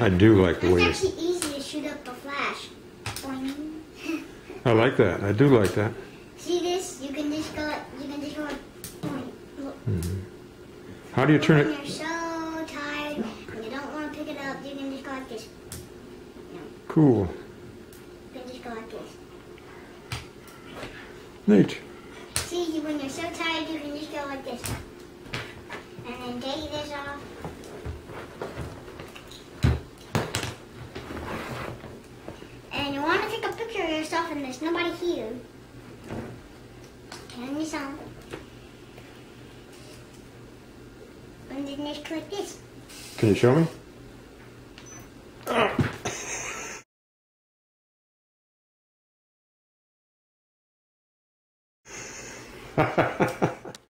I do like the way It's actually easy to shoot up the flash. Boing. I like that. I do like that. See this? You can just go. Boing. Look. How do you turn When it? you're so tired and you don't want to pick it up, you can just go like this. Cool. You can just go like this. Neat. See, when you're so tired, you can just go like this. And then take this off. And you want to take a picture of yourself and there's nobody here. Turn this on. And then just click this. Can you show me?